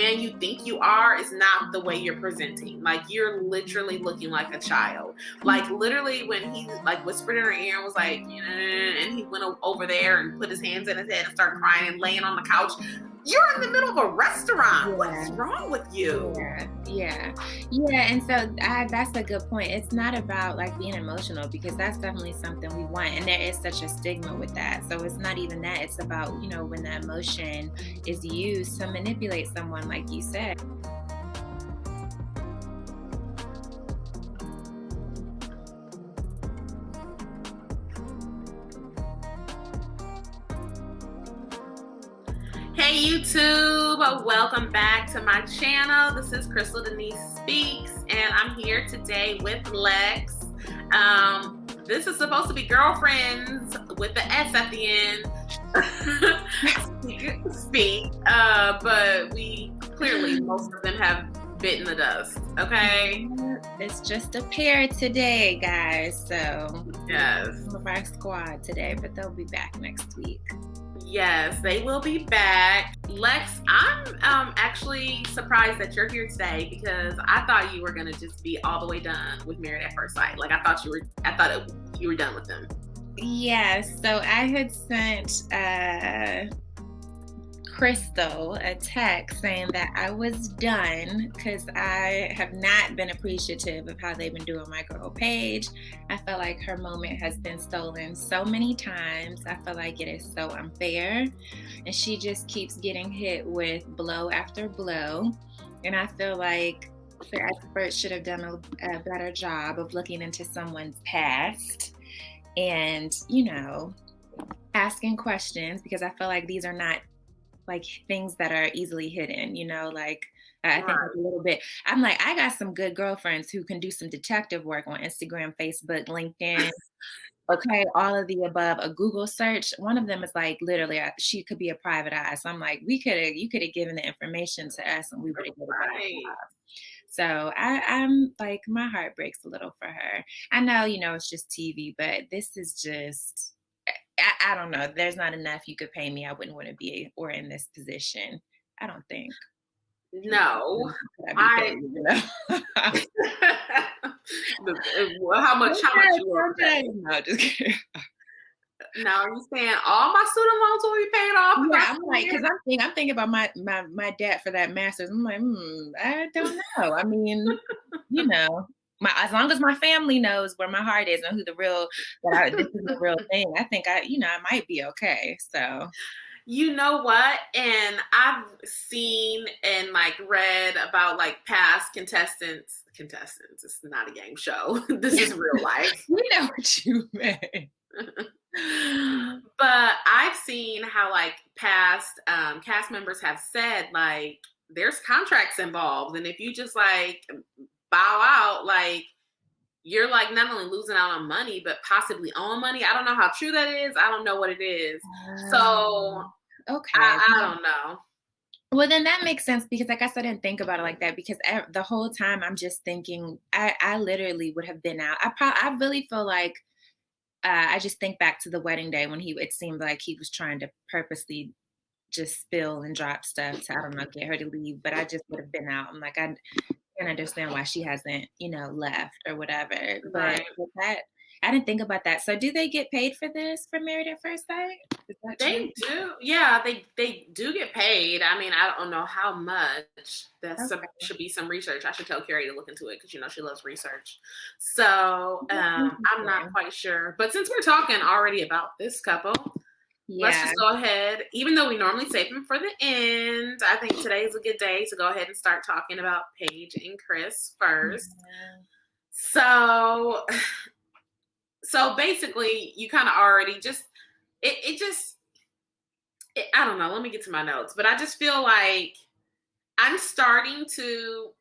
man you think you are is not the way you're presenting. Like, you're literally looking like a child. Like, literally when he like whispered in her ear and was like, and he went over there and put his hands in his head and started crying and laying on the couch. You're in the middle of a restaurant. Yeah. What's wrong with you? Yeah. And so that's a good point. It's not about like being emotional, because that's definitely something we want. And there is such a stigma with that. So it's not even that. It's about, when the emotion is used to manipulate someone, like you said. Hey YouTube, welcome back to my channel. This is Crystal Denise Speaks, and I'm here today with Lex. This is supposed to be girlfriends with the S at the end. But we clearly, most of them have bitten the dust. Okay, it's just a pair today, guys. So yes, some of our squad today, but they'll be back next week. Yes, they will be back. Lex, I'm actually surprised that you're here today, because I thought you were gonna just be all the way done with Married at First Sight. Like, I thought you were done with them. Yeah. So I had sent Crystal a text saying that I was done, because I have not been appreciative of how they've been doing my girl Paige. I feel like her moment has been stolen so many times. I feel like it is so unfair, and she just keeps getting hit with blow after blow. And I feel like the experts should have done a better job of looking into someone's past and, asking questions, because I feel like these are not like things that are easily hidden, like I think a little bit. I'm like, I got some good girlfriends who can do some detective work on Instagram, Facebook, LinkedIn. Okay, all of the above. A Google search. One of them is like literally, she could be a private eye. So I'm like, you could have given the information to us, and we would have done a better job. So I'm like, my heart breaks a little for her. I know, it's just TV, but this is just. I don't know. There's not enough you could pay me. I wouldn't want to be or in this position. I don't think. No. How much you want to pay? No, just kidding. Now, are you saying all my student loans will be paid off? Yeah, I'm like, because I'm thinking about my debt for that master's. I'm like, I don't know. I mean, as long as my family knows where my heart is and who this is the real thing, I think I might be okay. So, you know what? And I've seen and like read about like past contestants. It's not a game show. This is real life. We know what you meant. But I've seen how like past cast members have said like there's contracts involved, and if you just like bow out, like you're like not only losing out on money but possibly own money. I don't know how true that is. I don't know what it is. So okay, I don't know. Well, then that makes sense, because I guess I didn't think about it like that, because the whole time I'm just thinking I literally would have been out. I really feel like I just think back to the wedding day when it seemed like he was trying to purposely just spill and drop stuff to, I don't know, get her to leave, but I just would have been out. I'm like, I can't understand why she hasn't, left or whatever. But with that, I didn't think about that. So do they get paid for this, for Married at First Sight? They do. Yeah, they do get paid. I mean, I don't know how much. Should be some research. I should tell Carrie to look into it, because she loves research. So I'm not quite sure. But since we're talking already about this couple, let's just go ahead. Even though we normally save them for the end, I think today is a good day to go ahead and start talking about Paige and Chris first. Yeah. So basically, you kind of already just I don't know. Let me get to my notes. But I just feel like I'm starting to,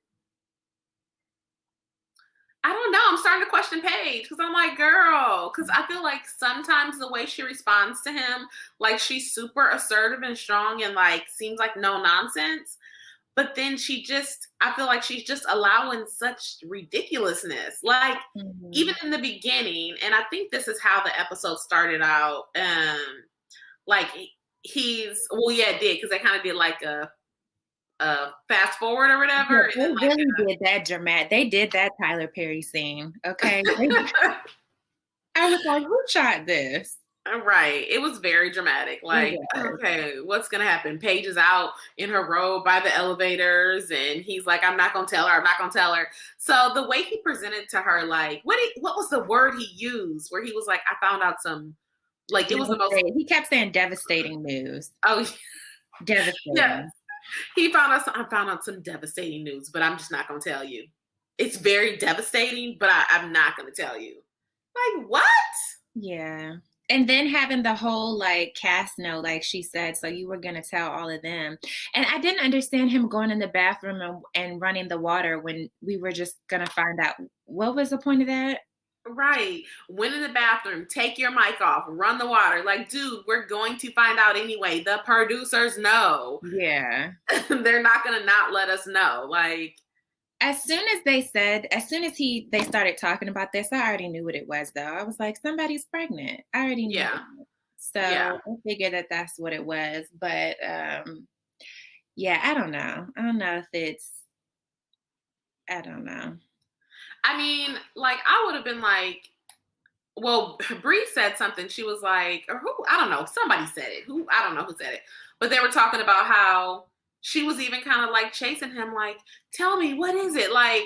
I don't know. I'm starting to question Paige, because I'm like, girl, because I feel like sometimes the way she responds to him, like she's super assertive and strong and like seems like no nonsense. But then I feel like she's just allowing such ridiculousess. Like, even in the beginning, and I think this is how the episode started out. Like, it did, because they kind of did like a fast forward or Yeah, whatever, and they then really did that dramatic. They did that Tyler Perry scene, okay? like I was like, "Who shot this?" right. It was very dramatic. It Like, was. okay, what's gonna happen? Paige is out in her robe by the elevators, and he's like, "I'm not gonna tell her. I'm not gonna tell her." So the way he presented to her, like, what was the word he used? Where he was like, "I found out some." Like, it was the most. Devastating. He kept saying devastating news. Oh yeah, Devastating. he found out. I found out some devastating news, but I'm just not gonna tell you. It's very devastating, but I'm not gonna tell you. Like what? Yeah. And then having the whole like cast know, like she said, so you were gonna tell all of them. And I didn't understand him going in the bathroom and running the water when we were just gonna find out what was the point of that? Right. Went in the bathroom, take your mic off, run the water. Like, dude, we're going to find out anyway. The producers know. Yeah. They're not going to not let us know. Like, As soon as they started talking about this, I already knew what it was though. I was like, somebody's pregnant. I already knew yeah. that. Yeah. So I figured that that's what it was. But yeah, I don't know. I don't know if I don't know. I mean, like, I would have been like, well, Bree said something. She was like, or who? I don't know. Somebody said it. Who? I don't know who said it. But they were talking about how she was even kind of like chasing him, like, tell me, what is it? Like,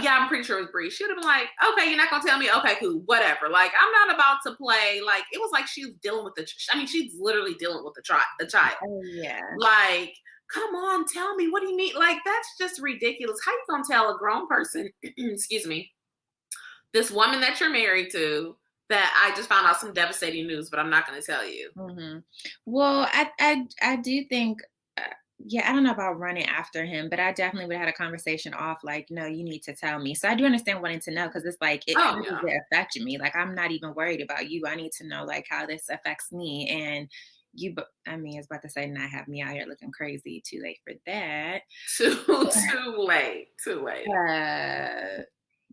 yeah, I'm pretty sure it was Bree. She would have been like, okay, you're not going to tell me? Okay, cool, whatever. Like, I'm not about to play. Like, it was like she was dealing with I mean, she's literally dealing with the child. Oh yeah. Like, come on, tell me. What do you mean? Like, that's just ridiculous. How you going to tell a grown person, excuse me, this woman that you're married to, that I just found out some devastating news, but I'm not going to tell you. Hmm. Well, I do think, yeah, I don't know about running after him, but I definitely would have had a conversation off, like, no, you need to tell me. So I do understand wanting to know because it's like, how Oh does yeah. it affect me? Like, I'm not even worried about you. I need to know like how this affects me. And I mean, I was about to say, not have me out here looking crazy. Too late for that. Too late. Too late. Uh,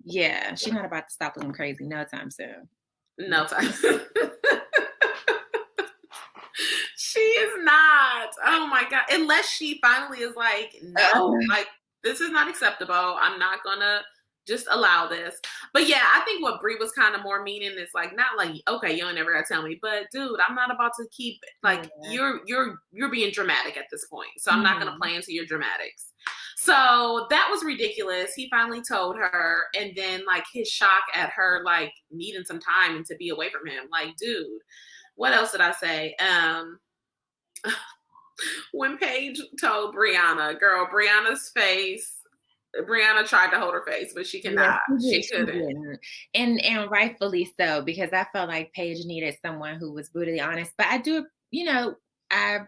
yeah, she's not about to stop looking crazy no time soon. No time. She is not. Oh my god. Unless she finally is like, no, like this is not acceptable. I'm not gonna just allow this. But yeah, I think what Brie was kind of more meaning is like not like, okay, you ain't never gotta tell me, but dude, I'm not about to keep like Yeah. you're being dramatic at this point. So I'm not gonna Mhm. play into your dramatics. So that was ridiculous. He finally told her, and then like his shock at her like needing some time and to be away from him. Like, dude, what else did I say? When Paige told Brianna, girl, Brianna's face, Brianna tried to hold her face, but she Yes, cannot. she did, She she couldn't. didn't. And rightfully so, because I felt like Paige needed someone who was brutally honest. But I do, I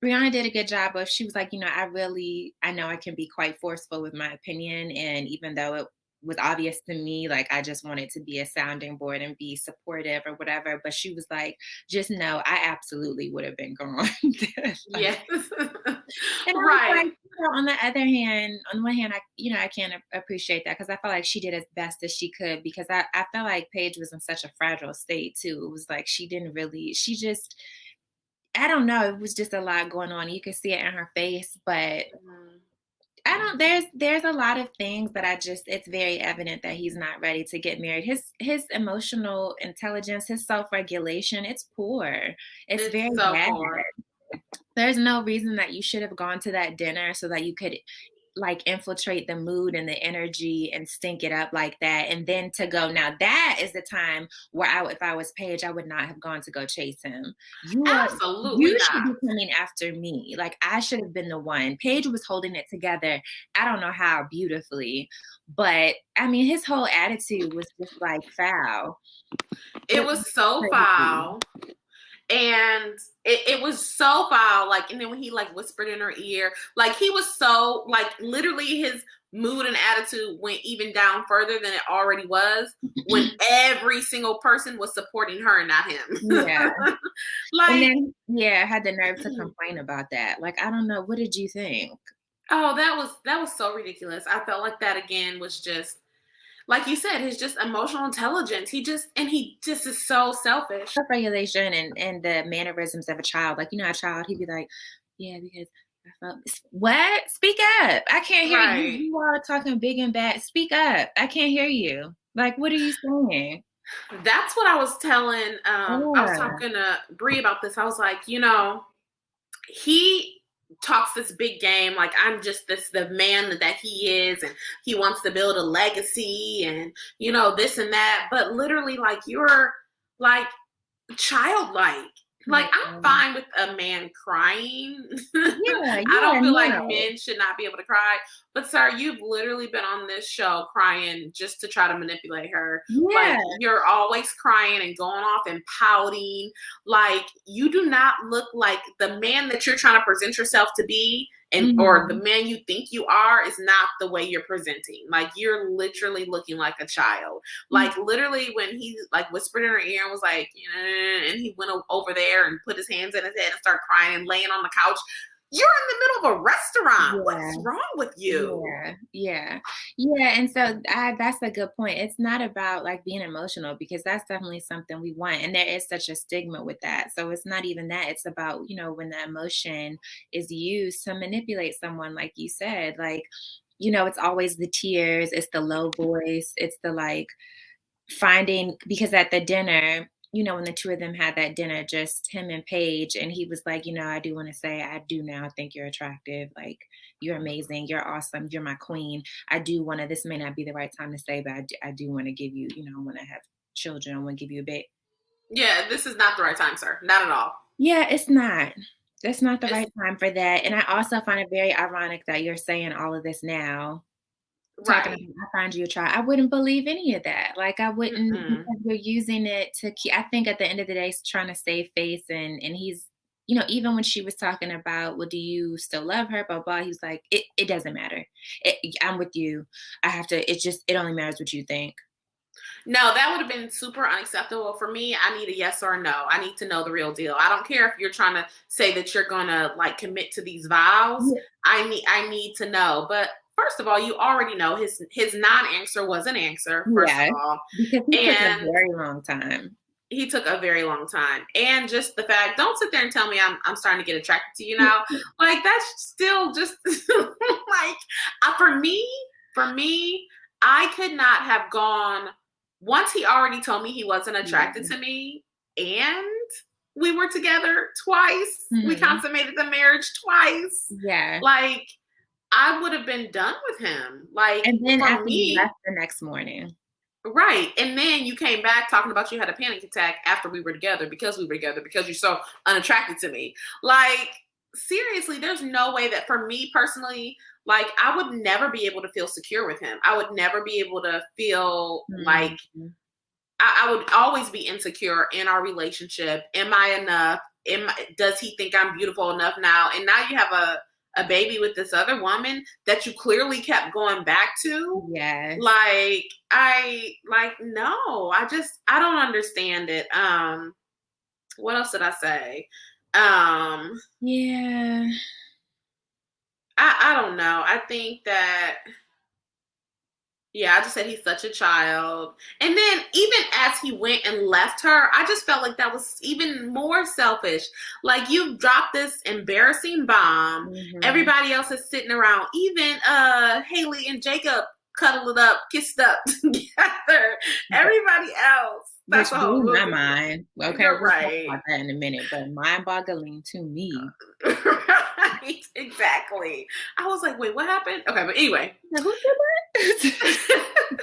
Brianna did a good job of she was like, I know I can be quite forceful with my opinion. And even though it was obvious to me, like I just wanted to be a sounding board and be supportive or whatever. But she was like, just know I absolutely would have been gone. Like, Yes. and I was Right. like, on the other hand, on one hand, I can't appreciate that because I felt like she did as best as she could because I felt like Paige was in such a fragile state too. It was like she just, I don't know, it was just a lot going on. You could see it in her face, but Mhm. I don't, there's a lot of things that it's very evident that he's not ready to get married. His emotional intelligence, his self-regulation, it's poor. It's It's very so bad. poor. There's no reason that you should have gone to that dinner so that you could like infiltrate the mood and the energy and stink it up like that. And then to go, now that is the time where if I was Paige, I would not have gone to go chase him. Absolutely You should not. be coming after me. Like I should have been the one. Paige was holding it together. I don't know how beautifully, but I mean, his whole attitude was just like foul. It It was was so crazy. foul. And it was so foul. Like, and then when he like whispered in her ear, like he was so like literally his mood and attitude went even down further than it already was when every single person was supporting her and not Yeah. him. And Like, then, yeah, I had the nerve to complain about that. Like, I don't know. What did you think? oh, that was so ridiculous. I felt like that again was just like you said, his just emotional intelligence. He just is so selfish. Self-regulation and the mannerisms of a child. Like, a child, he'd be like, yeah, because What? Speak up. I can't hear you. Right. You are talking big and bad. Speak up. I can't hear you. Like, what are you saying? That's what I was telling. I was Yeah. talking to Bree about this. I was like, he talks this big game like I'm just the man that he is, and he wants to build a legacy, and this and that. But literally, like, you're like childlike. Like, Yeah. I'm fine with a man crying. Yeah, I don't yeah, feel like no. men should not be able to cry. But sir, you've literally been on this show crying just to try to manipulate her. Yeah. Like, you're always crying and going off and pouting. Like, you do not look like the man that you're trying to present yourself to be, and or the Mhm. man you think you are is not the way you're presenting. Like, you're literally looking like a child. Like, literally, when he like whispered in her ear and was like, and he went over there and put his hands in his head and started crying and laying on the couch. You're in the middle of a restaurant. Yeah. What's wrong with you? Yeah, yeah, yeah, and so that's a good point. It's not about like being emotional because that's definitely something we want, and there is such a stigma with that. So it's not even that. It's about when the emotion is used to manipulate someone, like you said, like it's always the tears, it's the low voice, it's the like finding because at the dinner, when the two of them had that dinner, just him and Paige, and he was like, I do want to say, I do now think you're attractive. Like, you're amazing. You're awesome. You're my queen. I do want to, this may not be the right time to say, but I do want to give you, I want to have children. I want to give you a bit. Yeah, this is not the right time, sir. Not at all. Yeah, it's not. That's not the It's right time for that. And I also find it very ironic that you're saying all of this now. Talking about, right. "I find you attract," I wouldn't believe any of that. Like, I wouldn't Mm-mm. because you're using it to keep. I think at the end of the day, he's trying to save face, and he's even when she was talking about, "Well, do you still love her?" Blah, blah, he's like, "It doesn't matter. I'm with you. I have to it only matters what you think." No, that would have been super unacceptable for me. I need a yes or a no. I need to know the real deal. I don't care if you're trying to say that you're gonna like commit to these vows. Yeah. I need to know. But first of all, you already know his non-answer was an answer, first of Yeah, all. because he took a And very long time. he took a very long time. And just the fact, don't sit there and tell me I'm starting to get attracted to you now. Like, that's still just like for me, I could not have gone once he already told me he wasn't attracted Yeah. to me, and we were together twice. We Mhm. consummated the marriage twice. Yeah. Like, I would have been done with him. Like, And then for after you me, left the next morning. right. And then you came back talking about you had a panic attack after we were together because you're so unattracted to me. Like, seriously, there's no way that for me personally, like, I would never be able to feel secure with him. I would never be able to feel like Mhm. I would always be insecure in our relationship. Am I enough? Does he think I'm beautiful enough now? And now you have a baby with this other woman that you clearly kept going back to. Yes. Like, no, I don't understand it. What else did I say? Yeah. I don't know. I think that, yeah, I just said he's such a child. And then even as he went and left her, I just felt like that was even more selfish. Like, you dropped this embarrassing bomb. Mhm. Everybody else is sitting around. Even Haley and Jacob cuddled up, kissed up together. Everybody else. That's Which a whole blew my was mind. Okay, you're we'll talk right. about that in a minute, but mind-boggling to me. Right. Exactly. I was like, wait, what happened? Okay, but anyway. Now, who did that?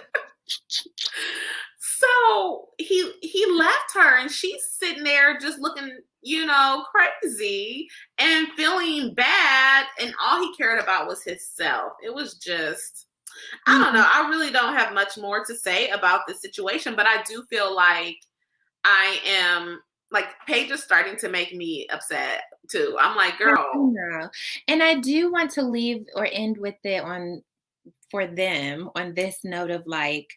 So he left her, and she's sitting there just looking, crazy and feeling bad, and all he cared about was himself. It was just, I don't know. Mhm. I really don't have much more to say about this situation, but I do feel like I am like Paige is starting to make me upset too. I'm like, I girl, know. And I do want to leave or end with it on for them on this note of like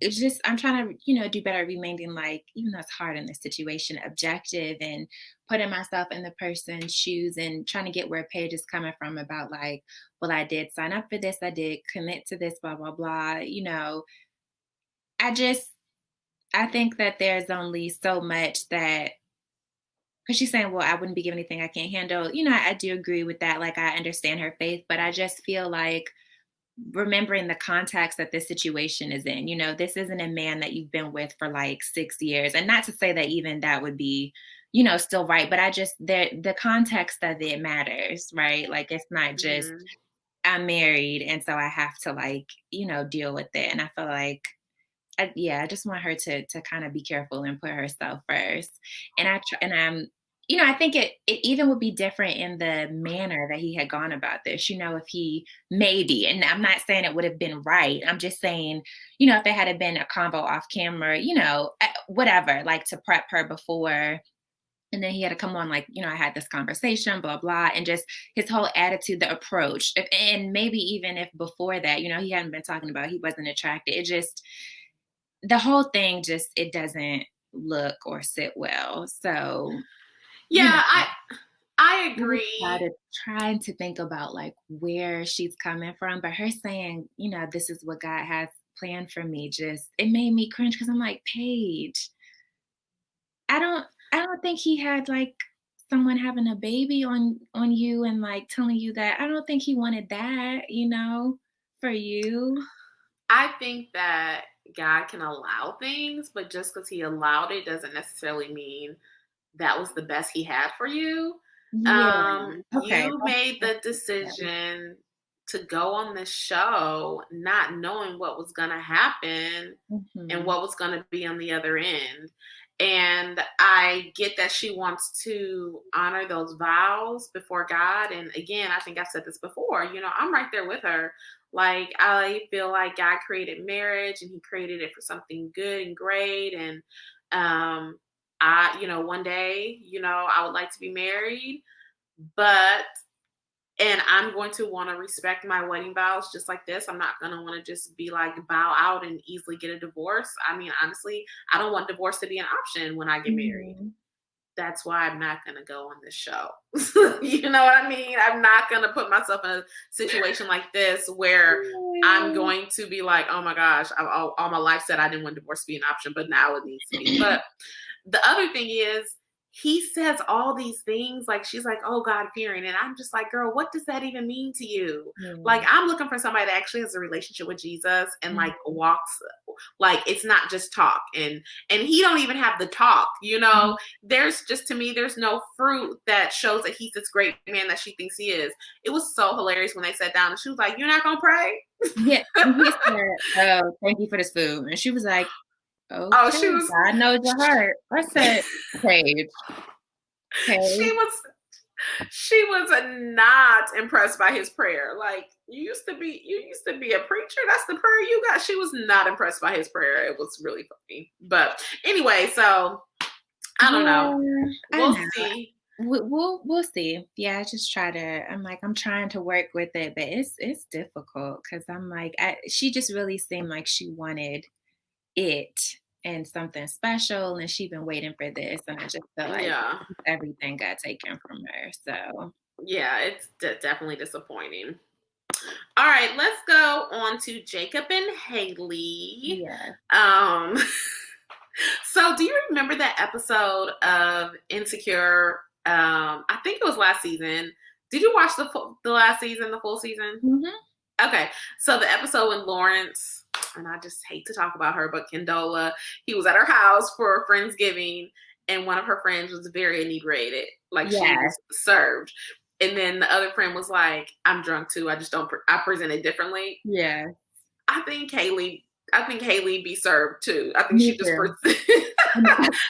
it's just I'm trying to do better at remaining like even though it's hard in this situation objective and putting myself in the person's shoes and trying to get where Paige is coming from about like well I did sign up for this, I did commit to this, blah blah blah. I just I think that there's only so much that because she's saying, well, I wouldn't be giving anything I can't handle. You know, I do agree with that. Like, I understand her faith, but I just feel like remembering the context that this situation is in. You know, this isn't a man that you've been with for like 6 years. And not to say that even that would be, you know, still right, but I just, the context of it matters, right? Like, it's not just, Mhm. I'm married and so I have to, like, you know, deal with it. And I feel like, yeah, I just want her to kind of be careful and put herself first. And you know, I think it even would be different in the manner that he had gone about this. You know, if he maybe, and I'm not saying it would have been right. I'm just saying, you know, if there had been a combo off camera, you know, whatever, like to prep her before. And then he had to come on, like, you know, I had this conversation, blah, blah, and just his whole attitude, the approach. And maybe even if before that, you know, he hadn't been talking about he wasn't attracted. It just, the whole thing just, it doesn't look or sit well. So, you Yeah, know, I I was agree. trying to think about like where she's coming from, but her saying, you know, this is what God has planned for me, just it made me cringe because I'm like, Paige, I don't think he had like someone having a baby on you and like telling you that. I don't think he wanted that, you know, for you. I think that God can allow things, but just because He allowed it doesn't necessarily mean that was the best He had for you. Yeah. Okay. You made the Okay. decision to go on this show not knowing what was going to happen and Mhm. what was going to be on the other end. And I get that she wants to honor those vows before God. And again, I think I've said this before, you know, I'm right there with her. Like, I feel like God created marriage and He created it for something good and great. And, you know, one day, you know, I would like to be married, but and I'm going to want to respect my wedding vows just like this. I'm not going to want to just be like bow out and easily get a divorce. I mean, honestly, I don't want divorce to be an option when I get married. Mhm. That's why I'm not going to go on this show. You know what I mean? I'm not going to put myself in a situation like this where I'm Yeah. going to be like, oh my gosh, all my life said I didn't want divorce to be an option, but now it needs to be. But the other thing is, he says all these things like she's like, oh, God fearing, and I'm just like, girl, what does that even mean to you? Like, Yeah. I'm looking for somebody that actually has a relationship with Jesus and like Mhm. walks, like it's not just talk. And he don't even have the talk, you Mhm. know. There's just, to me, there's no fruit that shows that he's this great man that she thinks he is. It was so hilarious when they sat down and she was like, you're not gonna pray? Yeah, and he said, "Oh, thank you for this food," and she was like, Oh, "Okay, she was God knows your heart." I said, "Paige, she Paige." was she was not impressed by his prayer. Like, you used to be a preacher. That's the prayer you got. She was not impressed by his prayer. It was really funny. But anyway, so I don't know. Yeah, I We'll know. see. We'll see. Yeah, I just try to. I'm like, I'm trying to work with it, but it's difficult because I'm like, she just really seemed like she wanted it and something special, and she'd been waiting for this, and I just feel like Yeah. everything got taken from her. So Yeah, it's definitely disappointing. All right, let's go on to Jacob and Haley. yeah. Um so do you remember that episode of Insecure? I think it was last season. Did you watch the last season, the full season? Hmm. Okay, so the episode when Lawrence, and I just hate to talk about her, but Condola, he was at her house for Friendsgiving, and one of her friends was very inebriated, like she Yeah, was served, and then the other friend was like, "I'm drunk too. I just don't. I present it differently." yeah. I think Haley. I think Haley be served too. I think Me she just. too.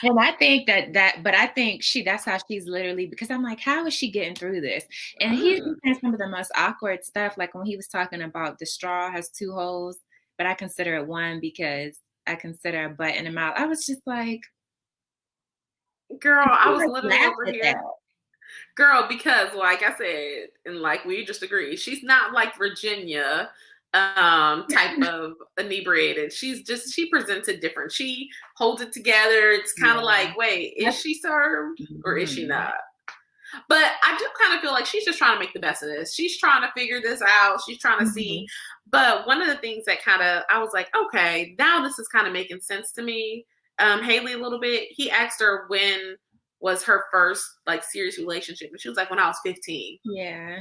And I think but I think that's how she's literally, because I'm like, how is she getting through this? And he's Mm, saying some of the most awkward stuff, like when he was talking about the straw has two holes, but I consider it one because I consider a butt in the mouth. I was just like, girl, and I she was like literally laughed over at that. here. Girl, because like I said, and like we just agreed, she's not like Virginia type of inebriated. She presents it different. She holds it together. It's kind of Yeah. like, wait, is That's, she served or is she mhm. not? But I do kind of feel like she's just trying to make the best of this. She's trying to figure this out. She's trying to see. Mhm. But one of the things that kind of I was like, okay, now this is kind of making sense to me. Haley a little bit. He asked her when was her first like serious relationship. And she was like, when I was 15. Yeah.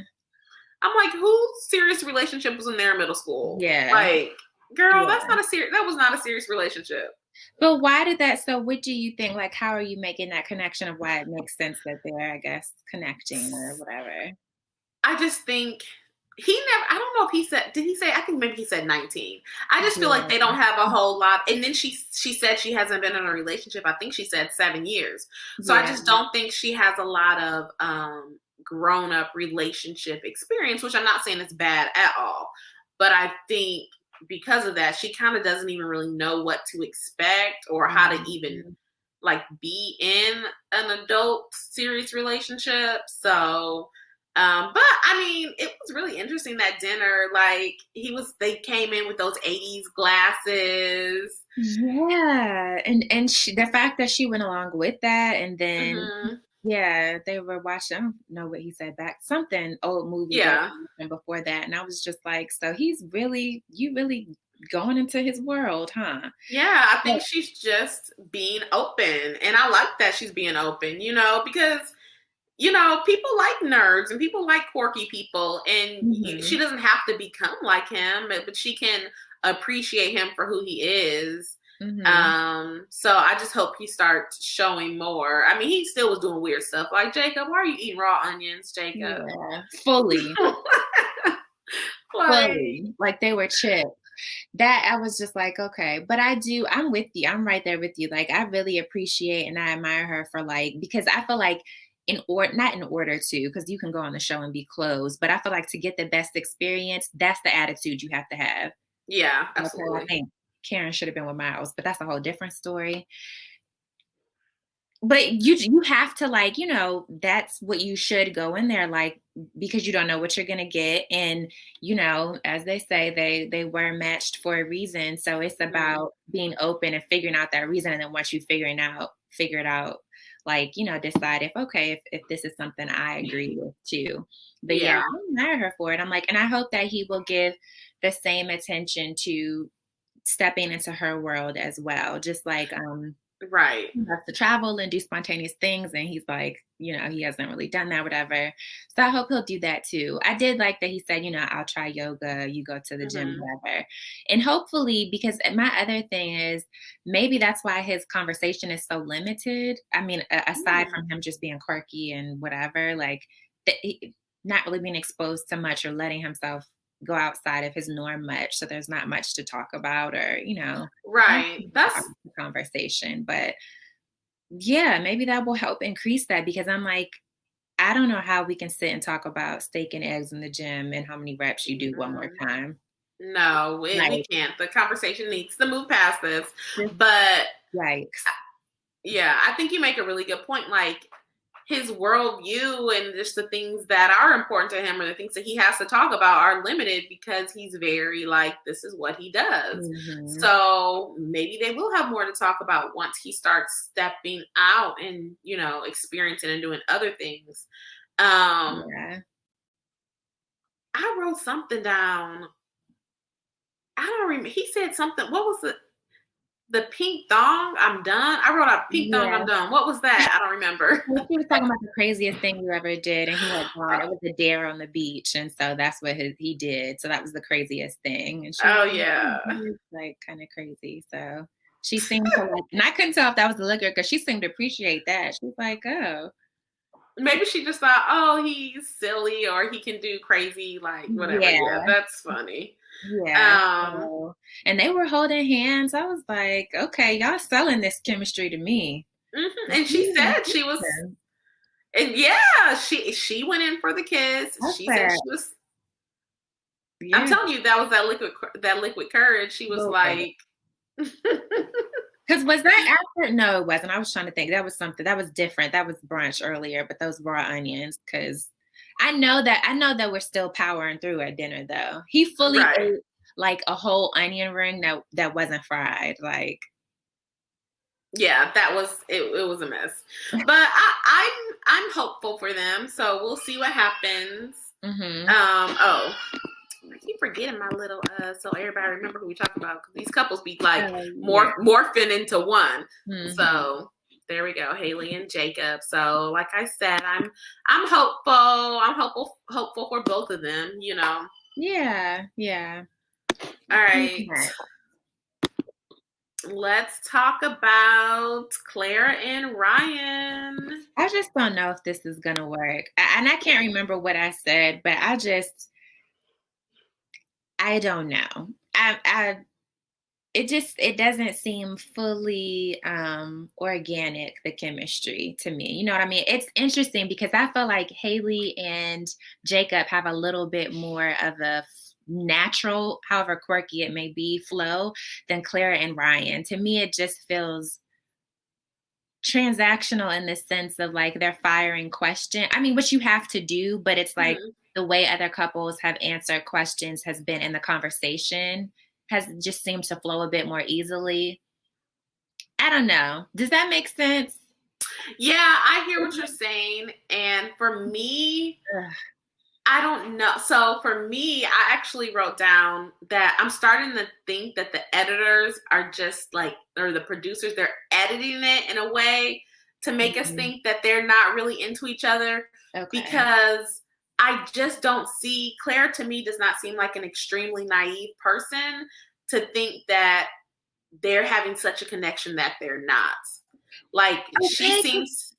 I'm like, whose serious relationship was in their middle school? Yeah. Like, girl, Yeah. that was not a serious relationship. But why did that so what do you think, like, how are you making that connection of why it makes sense that they're, I guess, connecting or whatever? I just think I don't know if he said, did he say, I think maybe he said 19. I just feel like they Yeah. don't have a whole lot. And then she said she hasn't been in a relationship. I think she said 7 years. So I Yeah. just don't think she has a lot of grown up relationship experience, which I'm not saying it's bad at all. But I think because of that, she kind of doesn't even really know what to expect or how to even Mhm. like be in an adult serious relationship. So but I mean, it was really interesting that dinner. Like they came in with those 80s glasses. Yeah, and the fact that she went along with that, and then Hmm. yeah, they were watching. I don't know what he said back. Something old movie they Yeah. were watching before that, and I was just like, so you really going into his world, huh? Yeah, I But, think she's just being open. And I like that she's being open, because people like nerds and people like quirky people, and she mhm, doesn't have to become like him, but she can appreciate him for who he is. mhm. So I just hope he starts showing more. I mean, he still was doing weird stuff like, Jacob, why are you eating raw onions, Jacob? Yeah, fully, Like, fully, like they were chips. That I was just like, okay. But I'm with you. I'm right there with you. Like, I really appreciate and I admire her for like, because I feel like not in order to, because you can go on the show and be closed, but I feel like to get the best experience, that's the attitude you have to have. yeah, Okay. I absolutely. think Karen should have been with Miles, but that's a whole different story. But you have to, like, that's what you should go in there, like, because you don't know what you're gonna get. And, as they say, they were matched for a reason. So it's Mhm. about being open and figuring out that reason. And then once you figure it out, like, decide if this is something I agree with too. But yeah, Yeah, I admire her for it. I'm like, and I hope that he will give the same attention to stepping into her world as well. Just like right. he loves to travel and do spontaneous things, and he's like, he hasn't really done that, whatever. So I hope he'll do that too. I did like that he said, I'll try yoga, you go to the gym, Hmm. whatever. And hopefully, because my other thing is maybe that's why his conversation is so limited. I mean, aside Mm. from him just being quirky and whatever, like not really being exposed to much or letting himself go outside of his norm much. So there's not much to talk about or, not Right. part of the conversation. But yeah, maybe that will help increase that because I'm like, I don't know how we can sit and talk about steak and eggs in the gym and how many reps you do one more Mm. time. No, we Like, can't. The conversation needs to move past this. just But yikes. yeah, I think you make a really good point. Like his worldview and just the things that are important to him or the things that he has to talk about are limited because he's very like, this is what he does. Hmm. So maybe they will have more to talk about once he starts stepping out and, experiencing and doing other things. Yeah. I wrote something down. I don't remember. He said something. What was it? The pink thong, I'm done. I wrote out pink thong, I'm Yeah. done. What was that? I don't remember. Well, she was talking about the craziest thing you ever did, and he had gone. It Uh, was a dare on the beach, and so that's what he did. So that was the craziest thing. And she was oh like, yeah. "Oh, that is like kind of crazy." So she seemed to like, and I couldn't tell if that was the liquor because she seemed to appreciate that. She was like, "Oh, Maybe she just thought, oh, he's silly or he can do crazy, like whatever. Yeah, yeah, that's funny. yeah." Um, So, and they were holding hands. I was like, "Okay, y'all selling this chemistry to me." mhm. And And she she even said she kissed was, him. and yeah, she went in for the kiss. I She said said, she was. I'm "Yeah, telling you, that was that liquid courage. She was Lord." like, 'Cause was that after? No, it wasn't. I was trying to think. That was something that was different. That was brunch earlier, but those raw onions. Cause I know that we're still powering through at dinner though. He fully right. ate like a whole onion ring that wasn't fried. Like, Yeah, that was it. It was a mess, but I'm hopeful for them. So we'll see what happens. mhm. Oh, I keep forgetting my little so everybody remember who we talk about because these couples be like Oh, yeah. morphing into one. Mhm. So There we go, Haley and Jacob. So, like I said, I'm hopeful. I'm hopeful for both of them. You know. Yeah, yeah. All right. Okay. Let's talk about Claire and Ryan. I just don't know if this is gonna work. And I can't remember what I said, but I don't know. It doesn't seem fully organic, the chemistry to me. You know what I mean? It's interesting because I feel like Haley and Jacob have a little bit more of a natural, however quirky it may be, flow than Clara and Ryan. To me, it just feels transactional in the sense of like they're firing question. I mean, what you have to do, but it's like Mhm. the way other couples have answered questions has been in the conversation has just seemed to flow a bit more easily. I don't know. Does that make sense? Yeah, I hear what you're saying. And for me, Ugh. I don't know. So for me, I actually wrote down that I'm starting to think that the editors are just like, or the producers, they're editing it in a way to make us Mhm. think that they're not really into each other Okay. because I just don't see Claire to me does not seem like an extremely naive person to think that they're having such a connection that they're not. Like she Okay. seems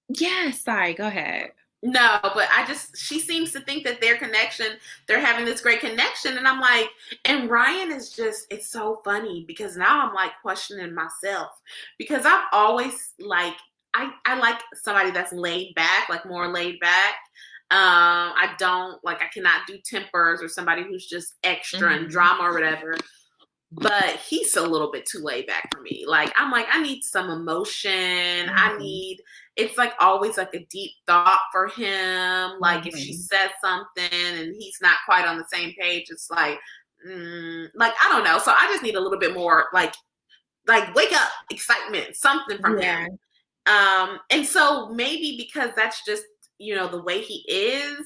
Yeah. Sorry. Go ahead. no, but she seems to think that their connection, they're having this great connection. And I'm like, and Ryan is just, it's so funny because now I'm like questioning myself because I've always like, I like somebody that's laid back, like more laid back. I don't like, I cannot do tempers or somebody who's just extra and Hmm. drama or whatever. But he's a little bit too laid back for me. Like, I'm like, I need some emotion. Hmm. It's like always like a deep thought for him. Like, if she Hmm. says something and he's not quite on the same page, it's like, I don't know. So I just need a little bit more, like wake up, excitement, something from Yeah. him. And so maybe because that's just, the way he is,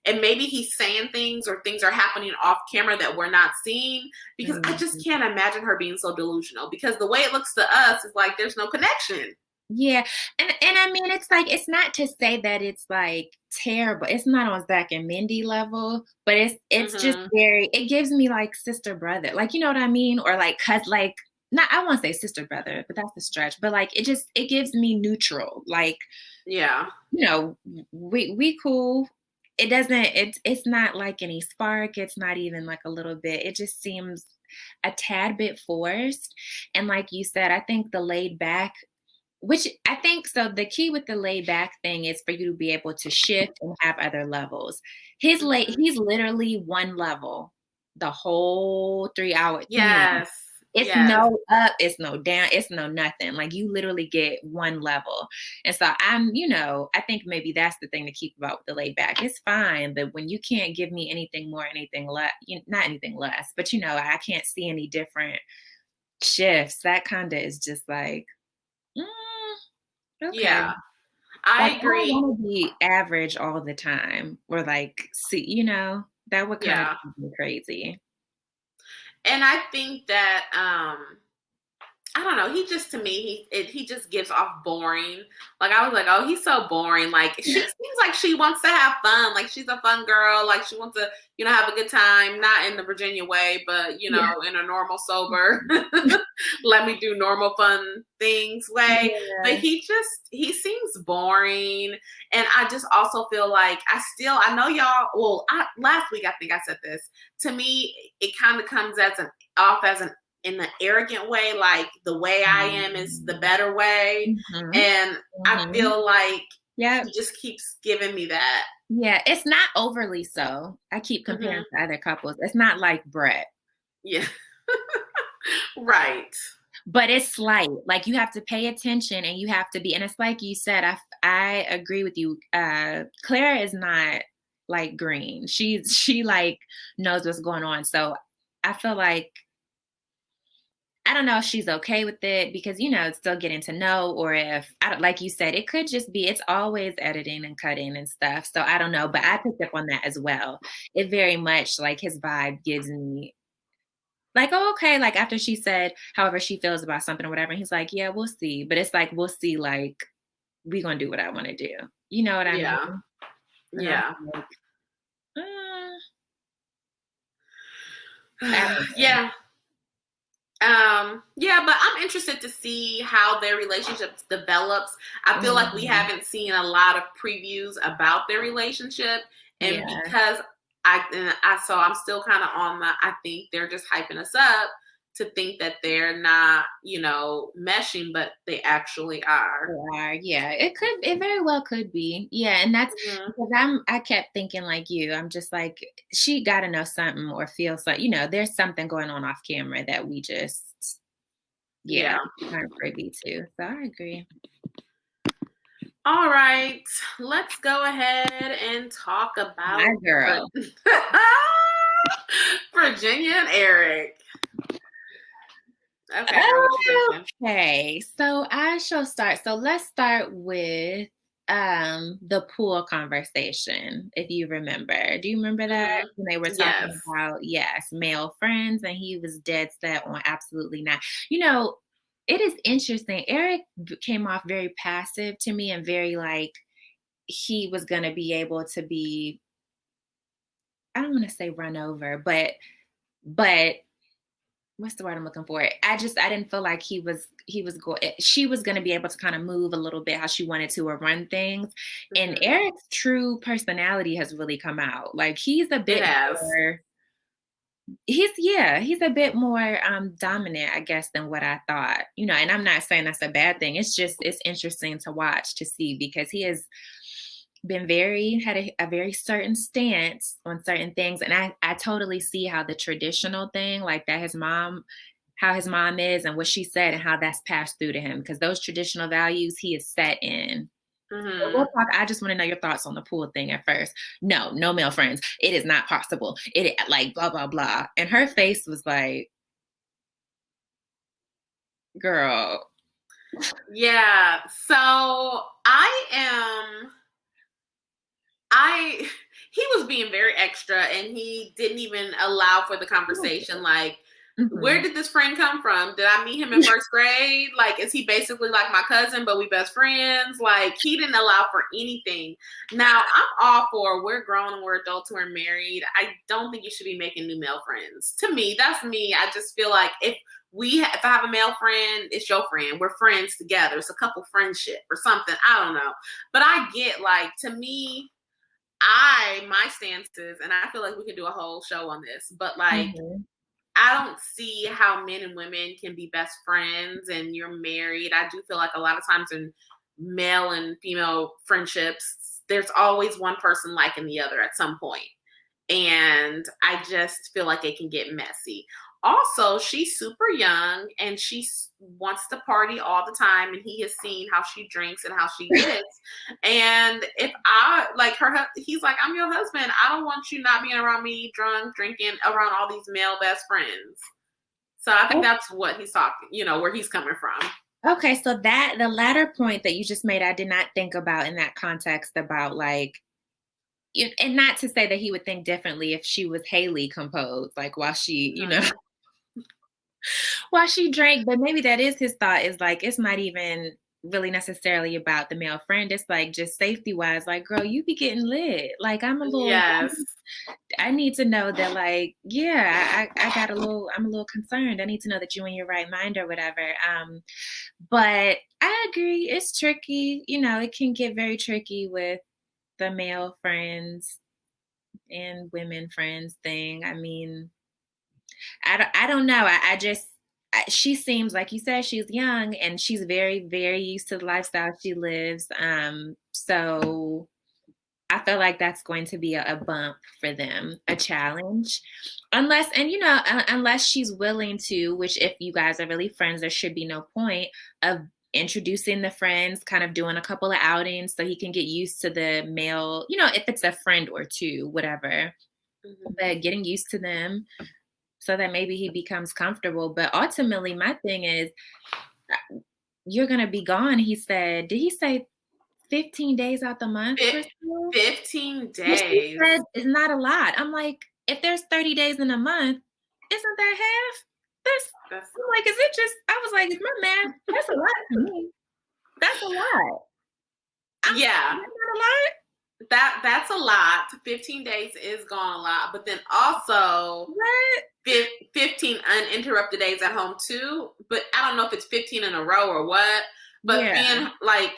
and maybe he's saying things or things are happening off camera that we're not seeing because I just Mhm. can't imagine her being so delusional because the way it looks to us is like there's no connection. Yeah, and I mean, it's like it's not to say that it's like terrible. It's not on Zach and Mindy level, but it's just Hmm. very. It gives me like sister brother, like you know what I mean, or like cuz like not I won't say sister brother, but that's the stretch. But like it gives me neutral. Like Yeah. you know we cool. It doesn't. It's not like any spark. It's not even like a little bit. It just seems a tad bit forced. And like you said, I think the laid back which I think so the key with the laid back thing is for you to be able to shift and have other levels. Hmm. He's literally one level the whole 3 hour. Yes. It's Yes. no up, it's no down, it's no nothing. Like you literally get one level. And so I think maybe that's the thing to keep about the laid back. It's fine, but when you can't give me anything more, anything less, not anything less, but I can't see any different shifts. That kind of is just like, mm, okay. Yeah. Like, I I don't agree. wanna be average all the time or, like, see that would kinda Yeah. drive me crazy. And I think that I don't know. He just to me, he just gives off boring. Like I was like, oh, he's so boring. Like she seems like she wants to have fun. Like she's a fun girl. Like she wants to, have a good time. Not in the Virginia way, but Yeah. in a normal sober, let me do normal fun things way. But Yeah. he seems boring. And I just also feel like I know y'all. Well, last week I think I said this. To me, it kind of comes off as an in the arrogant way, like the way I am is the Mhm. better way. Mhm. And I Mhm. feel like he Yep. just keeps giving me that. Yeah, it's not overly so. I keep comparing Hmm. to other couples. It's not like Brett, Yeah. Right. but it's slight. Like, you have to pay attention and you have to be and it's like you said, I agree with you. Clara is not like green. She, like, knows what's going on. So, I feel like I don't know if she's okay with it because, it's still getting to know, or if, I don't, like you said, it could just be, it's always editing and cutting and stuff. So I don't know, but I picked up on that as well. It very much like his vibe gives me Like, "Oh, okay," like, after she said however she feels about something or whatever, and he's like, "Yeah, we'll see," but it's like, "We'll see," like, "We gonna do what I wanna do." You know what I mean? Yeah. And I'm Yeah. like, I don't know. Yeah. Yeah, but I'm interested to see how their relationship develops. I feel like we Mhm. haven't seen a lot of previews about their relationship, and Yeah. because so I'm still kind of on the. I think they're just hyping us up to think that they're not, meshing, but they actually are. Yeah, it very well could be. Yeah, and that's Hmm. because I kept thinking like you. I'm just like, she gotta know something or feel something, there's something going on off camera that we just, yeah, Yeah. aren't privy to. So I agree. All right, let's go ahead and talk My about girl. Virginia and Eric. Okay, girl, what you thinking? Okay, so I shall start. So let's start with the pool conversation, if you remember. Do you remember that? Hmm. When they were talking Yes. about, yes, male friends, and he was dead set on absolutely not. It is interesting. Eric came off very passive to me and very like he was gonna be able to be, I don't want to say run over, but what's the word I'm looking for? I didn't feel like he was going she was going to be able to kind of move a little bit how she wanted to or run things. And Hmm. Eric's true personality has really come out. Like he's a It bit has. more he's a bit more dominant, I guess, than what I thought. And I'm not saying that's a bad thing. It's interesting to watch to see because he has been had a very certain stance on certain things. And I totally see how the traditional thing, like that how his mom is and what she said and how that's passed through to him. Because those traditional values he is set in. But we'll Hmm. talk. I just want to know your thoughts on the pool thing at first. No, no male friends. It is not possible. It like blah blah blah. And her face was like, girl. Yeah. So I am. I he was being very extra, and he didn't even allow for the conversation. Like, where Mhm. did this friend come from? Did I meet him in first grade? Like, is he basically like my cousin, but we best friends? Like, he didn't allow for anything. Now, I'm all for we're grown and we're adults, we're married. I don't think you should be making new male friends. To me, that's me. I just feel like if I have a male friend, it's your friend. We're friends together. It's a couple friendship or something. I don't know. But I get like to me, my stances, and I feel like we could do a whole show on this, but like Mhm. I don't see how men and women can be best friends and you're married. I do feel like a lot of times in male and female friendships, there's always one person liking the other at some point. And I just feel like it can get messy. Also, she's super young and wants to party all the time. And he has seen how she drinks and how she gets. And if I like he's like, I'm your husband. I don't want you not being around me, drunk, drinking, around all these male best friends. So I think that's what he's talking, where he's coming from. Okay, so that the latter point that you just made, I did not think about in that context about like, and not to say that he would think differently if she was Haley composed, like while she, Mhm. while she drank, but maybe that is his thought is like, it's not even really necessarily about the male friend. It's like just safety wise, like, girl, you be getting lit. Like Yes. I need to know that like, yeah, I'm a little concerned. I need to know that you're in your right mind or whatever. But I agree, it's tricky. It can get very tricky with the male friends and women friends thing. I mean, I don't know. She seems like you said she's young and she's very very used to the lifestyle she lives. So I feel like that's going to be a bump for them, a challenge. Unless she's willing to, which if you guys are really friends, there should be no point of introducing the friends, kind of doing a couple of outings so he can get used to the male, if it's a friend or two, whatever. Mhm. But getting used to them so that maybe he becomes comfortable. But ultimately, my thing is, you're going to be gone. He said, did he say 15 days out the month for Fif- school? 15 Which she days. said is not a lot. I'm like, if there's 30 days in a month, isn't that half? That's That's I'm like, is it just I was like, is my math that's a lot to me. That's a lot. I was like, yeah. is that not a lot? That's a lot. 15 days is gone a lot, but then also What? 15 uninterrupted days at home too. But I don't know if it's 15 in a row or what. But Yeah. being like,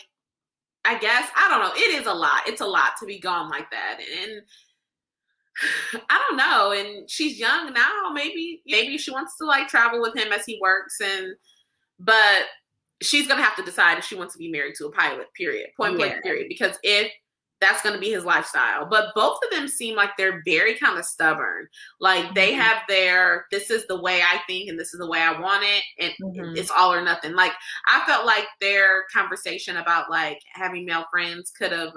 I guess I don't know. It is a lot. It's a lot to be gone like that, and I don't know. And she's young now. Maybe she wants to like travel with him as he works, and but she's gonna have to decide if she wants to be married to a pilot. Period. Point Yeah. blank. Period. Because if that's going to be his lifestyle. But both of them seem like they're very kind of stubborn. Like they Mhm. have this is the way I think and this is the way I want it. And Mhm. it's all or nothing. Like I felt like their conversation about like having male friends could have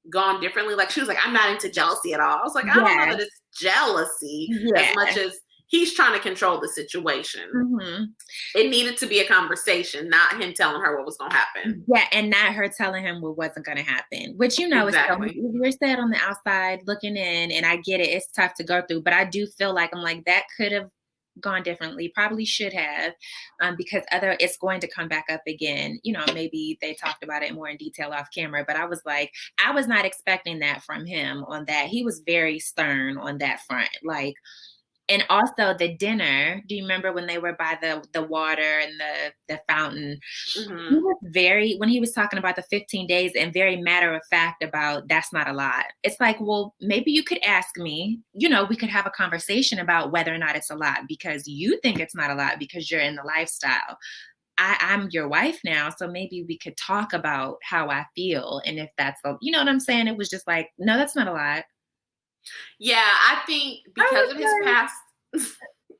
gone differently. Like she was like, I'm not into jealousy at all. I was like, I don't know Yeah. that it's jealousy as Yeah. much as he's trying to control the situation. Mhm. It needed to be a conversation, not him telling her what was going to happen. Yeah, and not her telling him what wasn't gonna happen, which, is so much Exactly. easier said on the outside looking in, and I get it, it's tough to go through, but I do feel like I'm like, that could have gone differently, probably should have, because it's going to come back up again. Maybe they talked about it more in detail off camera, but I was like, I was not expecting that from him on that. He was very stern on that front. Like, and also the dinner. Do you remember when they were by the water and the fountain? He Mm-hmm. was when he was talking about the 15 days and very matter of fact about that's not a lot. It's like, well, maybe you could ask me, we could have a conversation about whether or not it's a lot because you think it's not a lot because you're in the lifestyle. I'm your wife now, so maybe we could talk about how I feel and if you know what I'm saying? It was just like, no, that's not a lot. Yeah, I think I because was of his past,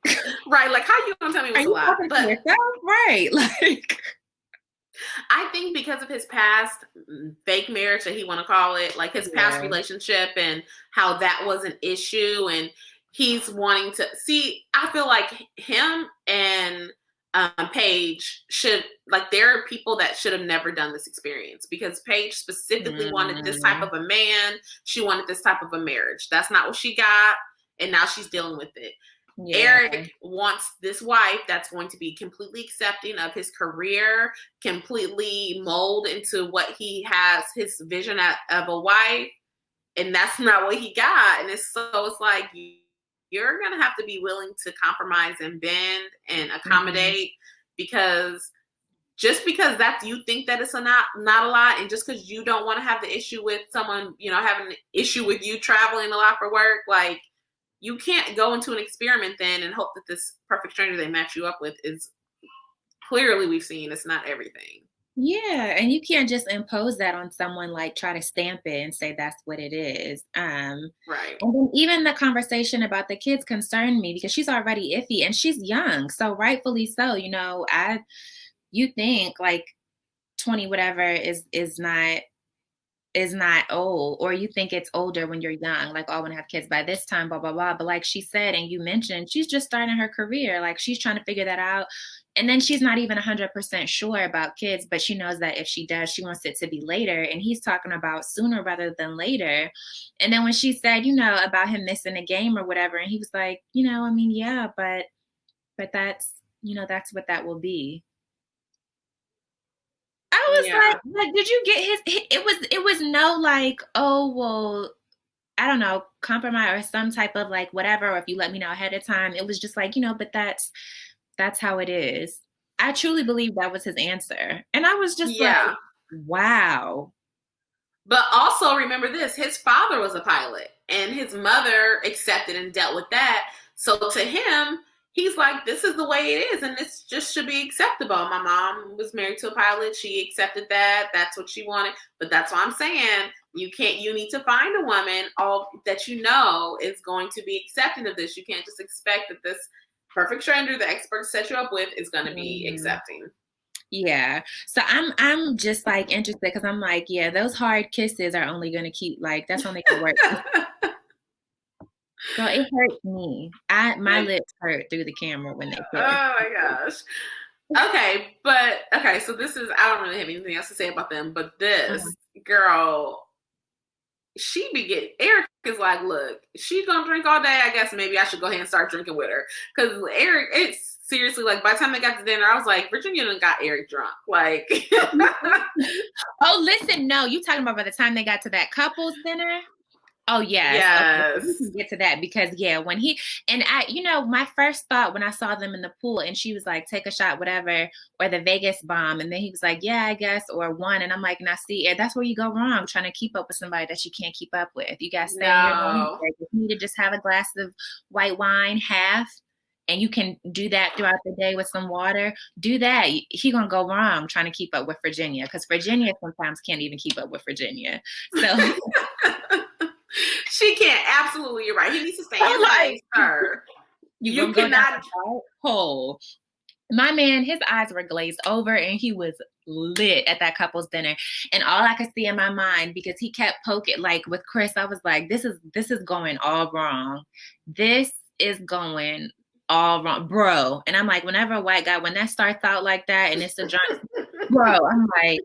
like, right? Like, how you gonna tell me are what's a you lot? talking to But yourself? Right. Like, I think because of his past fake marriage that he want to call it, like his past yeah. relationship and how that was an issue, and he's wanting to see. I feel like him and Paige should like there are people that should have never done this experience because Paige specifically wanted this type Mm, of a man. She wanted this type of a marriage. That's not what she got, and now she's dealing with it. yeah. Eric wants this wife that's going to be completely accepting of his career, completely mold into what he has, his vision of a wife, and that's not what he got. And it's like you're gonna have to be willing to compromise and bend and Mhm. accommodate because just because that you think that it's not a lot, and just because you don't want to have the issue with someone, having an issue with you traveling a lot for work, like you can't go into an experiment then and hope that this perfect stranger they match you up with is clearly we've seen it's not everything. Yeah, and you can't just impose that on someone, like try to stamp it and say that's what it is. Right. And then even the conversation about the kids concerned me because she's already iffy and she's young, so rightfully so. You think like 20 whatever is not old, or you think it's older when you're young, like, oh, I want to have kids by this time, blah blah blah. But like she said, and you mentioned, she's just starting her career, like she's trying to figure that out. And then she's not even 100% sure about kids, but she knows that if she does, she wants it to be later. And he's talking about sooner rather than later. And then when she said, about him missing a game or whatever, and he was like, I mean, yeah, but that's what that will be. I was Yeah. like, did you get it was no like, oh, well, I don't know, compromise or some type of like whatever, or if you let me know ahead of time. It was just like, but that's how it is. I truly believe that was his answer. And I was just like, Yeah. wow. But also remember this, his father was a pilot and his mother accepted and dealt with that. So to him, he's like, this is the way it is, and this just should be acceptable. My mom was married to a pilot. She accepted that. That's what she wanted. But that's why I'm saying you need to find a woman all that is going to be accepting of this. You can't just expect that this perfect stranger the experts set you up with is going to be Mhm. accepting. Yeah. So I'm just like interested because I'm like, yeah, those hard kisses are only gonna keep like that's only gonna work. Girl, it hurts me. My lips hurt through the camera when they kiss. Oh my gosh. Okay, so this is I don't really have anything else to say about them, but Uh-huh. this girl, she be getting, Eric is like, look, she gonna drink all day. I guess maybe I should go ahead and start drinking with her. Because Eric, it's seriously like by the time they got to dinner, I was like, Virginia done got Eric drunk. Like, Oh, listen, no, you talking about by the time they got to that couple's dinner? Oh yes. Okay. We yes. can get to that because yeah, when he and I, my first thought when I saw them in the pool and she was like, take a shot, whatever, or the Vegas bomb. And then he was like, yeah, I guess, or one. And I'm like, now see, and that's where you go wrong, trying to keep up with somebody that you can't keep up with. You gotta stay in your lane. No. Like, if you need to just have a glass of white wine, half, and you can do that throughout the day with some water, do that. He gonna go wrong trying to keep up with Virginia because Virginia sometimes can't even keep up with Virginia. So she can't. Absolutely, you're right. He needs to stay in lane, sir. You cannot. Hole. My man, his eyes were glazed over and he was lit at that couple's dinner. And all I could see in my mind, because he kept poking, like with Chris, I was like, this is going all wrong. This is going all wrong, bro. And I'm like, whenever a white guy, when that starts out like that and it's a drunk, bro, I'm like,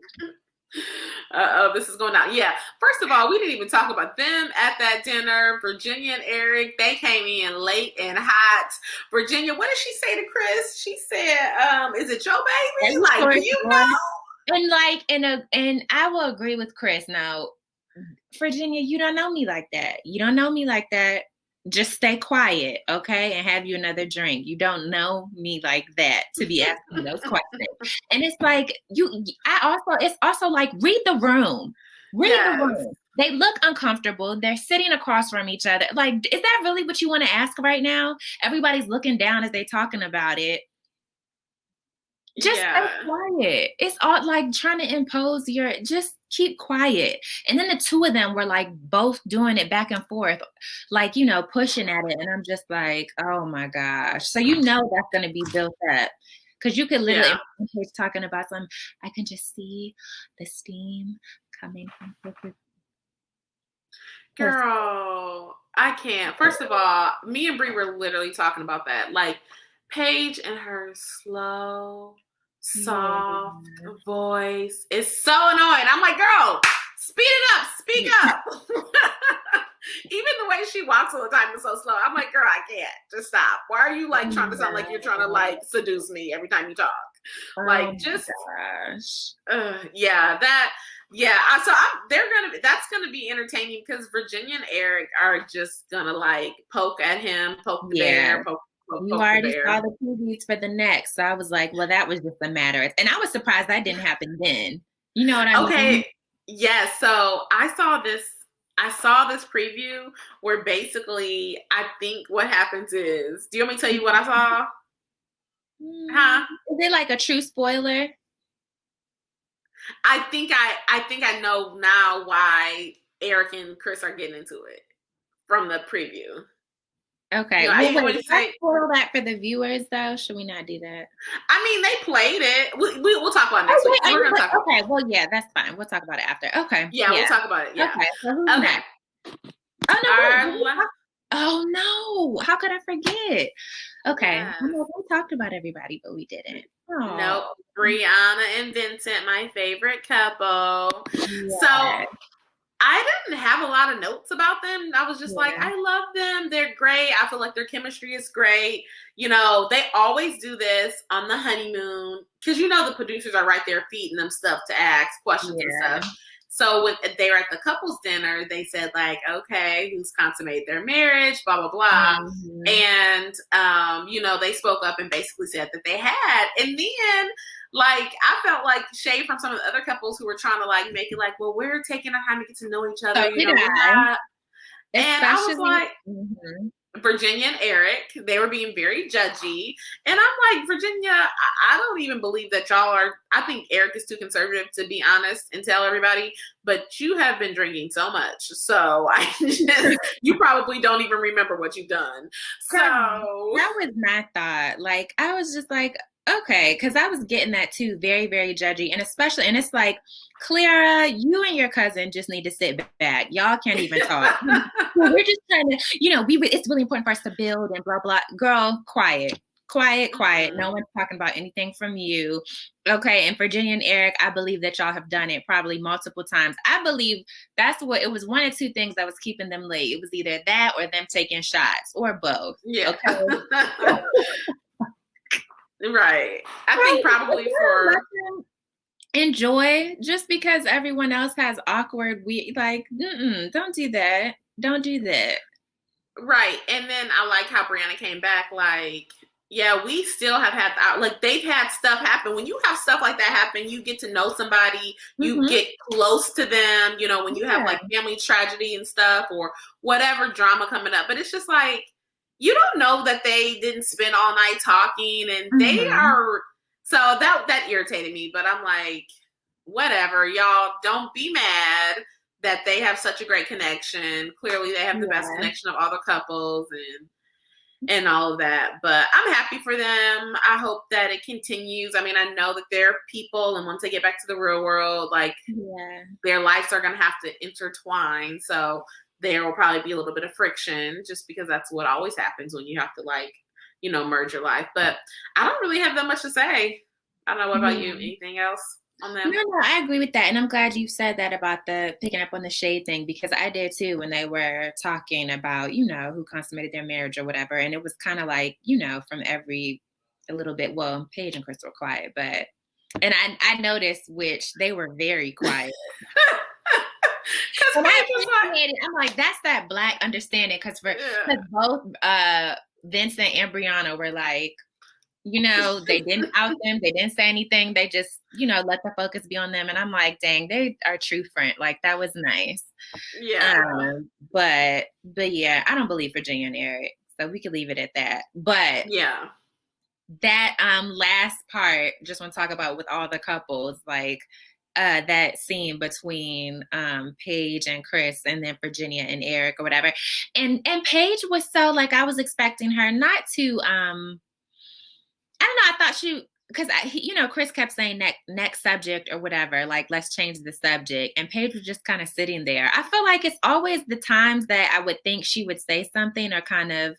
this is going down. Yeah. First of all, we didn't even talk about them at that dinner. Virginia and Eric, they came in late and hot. Virginia, what did she say to Chris? She said, "Is it your baby?" Like, do you know? And like, and I will agree with Chris. Now, Virginia, you don't know me like that. You don't know me like that. Just stay quiet, okay, and have you another drink. You don't know me like that to be asking those questions. And it's like it's also like read the room. Read the room. They look uncomfortable. They're sitting across from each other. Like, is that really what you want to ask right now? Everybody's looking down as they're talking about it. Just stay quiet. It's all like trying to impose just keep quiet. And then the two of them were like both doing it back and forth, like, pushing at it. And I'm just like, oh my gosh. So that's going to be built up. Because you could literally, he's talking about I can just see the steam coming from Girl, I can't. First of all, me and Brie were literally talking about that. Like, Paige and her slow, soft voice is so annoying. I'm like, girl, speed it up, speak up. Even the way she walks all the time is so slow. I'm like, girl, I can't. Just stop. Why are you like trying to sound like you're trying to like seduce me every time you talk? Like, just that's gonna be entertaining because Virginia and Eric are just gonna like poke at him, poke the bear, poke you already saw the previews for the next, so I was like, well, that was just a matter of, and I was surprised that didn't happen then. You know what I mean? Okay, yes. So I saw this preview where basically I think what happens is, do you want me to tell you what I saw? Huh? Is it like a true spoiler? I think I know now why Eric and Chris are getting into it from the preview. Okay. Well, spoil that for the viewers, though. Should we not do that? I mean, they played it. We'll talk about it next week. We're gonna talk about it. Well, yeah, that's fine. We'll talk about it after. Okay. Yeah, we'll talk about it. Yeah. Okay. So who's next? Oh no! How could I forget? Okay. Yes. We talked about everybody, but we didn't. Oh. Nope. Brianna and Vincent, my favorite couple. Yeah. So I didn't have a lot of notes about them. I was just like, I love them. They're great. I feel like their chemistry is great. They always do this on the honeymoon because the producers are right there feeding them stuff to ask questions and stuff. So when they were at the couples dinner, they said like, okay, who's consummated their marriage, blah, blah, blah. Mm-hmm. And, they spoke up and basically said that they had. And then like, I felt like shade from some of the other couples who were trying to like make it like, well, we're taking our time to get to know each other. And I was like, Virginia and Eric, they were being very judgy. And I'm like, Virginia, I don't even believe that y'all are. I think Eric is too conservative, to be honest, and tell everybody. But you have been drinking so much. So you probably don't even remember what you've done. So that was my thought. Like, I was just like, okay, because I was getting that too, very, very judgy. And it's like, Clara, you and your cousin just need to sit back. Y'all can't even talk. We're just trying to, it's really important for us to build and blah, blah. Girl, quiet. Quiet. Mm-hmm. No one's talking about anything from you. Okay. And Virginia and Eric, I believe that y'all have done it probably multiple times. I believe that's what it was, one or two things that was keeping them late. It was either that or them taking shots or both. Yeah. Okay. Right. I think probably for enjoy just because everyone else has awkward, we like, don't do that. Don't do that. right. And then I like how Brianna came back like, yeah, we still have had like they've had stuff happen. When you have stuff like that happen, you get to know somebody, you get close to them, you know, when you have like family tragedy and stuff or whatever drama coming up. But it's just like you don't know that they didn't spend all night talking and they are so that irritated me, but I'm like, whatever, y'all don't be mad that they have such a great connection. Clearly they have the best connection of all the couples and all of that. But I'm happy for them. I hope that it continues. I mean, I know that they're people, and once they get back to the real world, like their lives are going to have to intertwine. So there will probably be a little bit of friction just because that's what always happens when you have to like, you know, merge your life. But I don't really have that much to say. I don't know. What about you? Anything else on them? No, I agree with that. And I'm glad you said that about the picking up on the shade thing, because I did too when they were talking about, you know, who consummated their marriage or whatever. And it was kind of like, you know, from a little bit, well, Paige and Chris were quiet, but, and I noticed which they were very quiet. I'm like, that's that Black understanding. Cause both Vincent and Brianna were like, you know, they didn't out them. They didn't say anything. They just, you know, let the focus be on them. And I'm like, dang, they are true friend. Like that was nice. Yeah. But yeah, I don't believe Virginia and Eric. So we could leave it at that. But yeah, that last part, just want to talk about with all the couples, like that scene between Paige and Chris and then Virginia and Eric or whatever. And Paige was so like, I was expecting her not to I don't know. I thought because you know, Chris kept saying next subject or whatever, like let's change the subject, and Paige was just kind of sitting there. I feel like it's always the times that I would think she would say something or kind of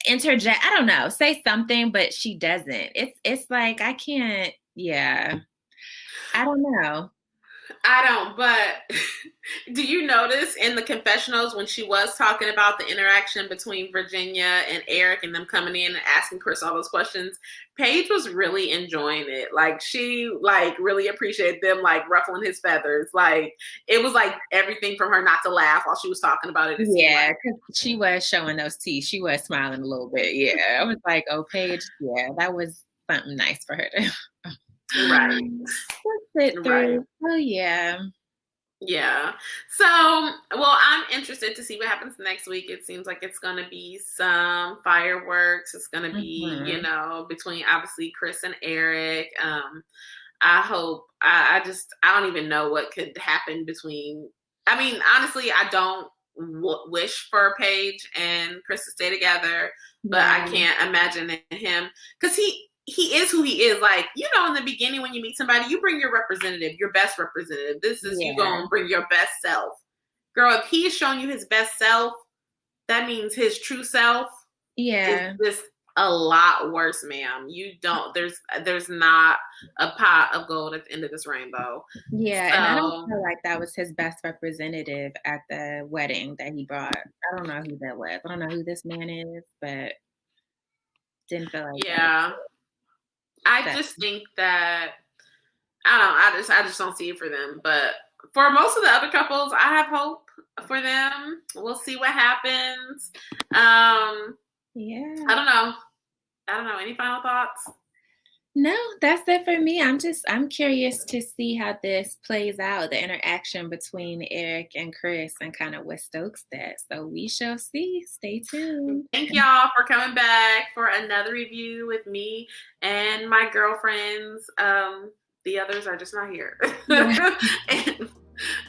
interject. I don't know, say something, but she doesn't. It's like I can't. Yeah, I don't know. I don't, but do you notice in the confessionals when she was talking about the interaction between Virginia and Eric and them coming in and asking Chris all those questions, Paige was really enjoying it. Like she like really appreciated them like ruffling his feathers. Like it was like everything from her not to laugh while she was talking about it. Yeah, because she was showing those teeth. She was smiling a little bit. Yeah, I was like, oh, Paige, yeah, that was something nice for her to right. Sit through. Right. Oh yeah. Yeah. So, well, I'm interested to see what happens next week. It seems like it's going to be some fireworks. It's going to be, you know, between obviously Chris and Eric. I hope, I don't even know what could happen between, I mean, honestly, I don't wish for Paige and Chris to stay together, but I can't imagine him, because he is who he is. Like, you know, in the beginning when you meet somebody, you bring your representative, your best representative. This is you going to bring your best self. Girl, if he's showing you his best self, that means his true self is just a lot worse, ma'am. You don't, there's not a pot of gold at the end of this rainbow. Yeah, so, and I don't feel like that was his best representative at the wedding that he brought. I don't know who that was. I don't know who this man is, but didn't feel like that. I just think that I just don't see it for them. But for most of the other couples, I have hope for them. We'll see what happens. I don't know. Any final thoughts? No, that's it for me. I'm curious to see how this plays out, the interaction between Eric and Chris, and kind of what stokes that. So we shall see. Stay tuned. Thank y'all for coming back for another review with me and my girlfriends. The others are just not here. And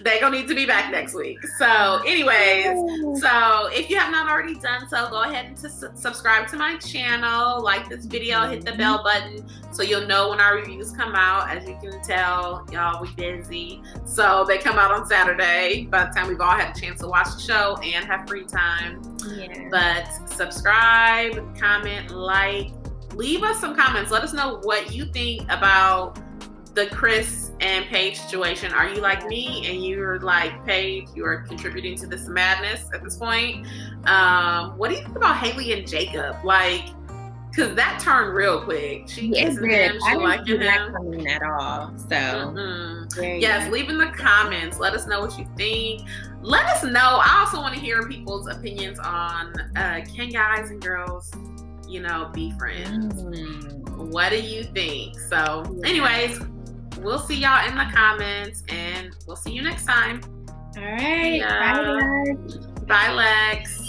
they gonna need to be back next week. So anyways, so if you have not already done so, go ahead and subscribe to my channel, like this video, hit the bell button so you'll know when our reviews come out. As you can tell, y'all, we busy, so they come out on Saturday by the time we've all had a chance to watch the show and have free time. Yeah. But subscribe, comment, like, leave us some comments. Let us know what you think about the Chris and Paige situation. Are you like me and you're like Paige? You're contributing to this madness at this point. What do you think about Haley and Jacob? Like, because that turned real quick. She kissing him, she liking him. Coming at all. So yes, leave in the comments. Let us know what you think. Let us know. I also want to hear people's opinions on can guys and girls, be friends? What do you think? So, anyways, we'll see y'all in the comments, and we'll see you next time. All right. Bye, guys. Bye, Lex.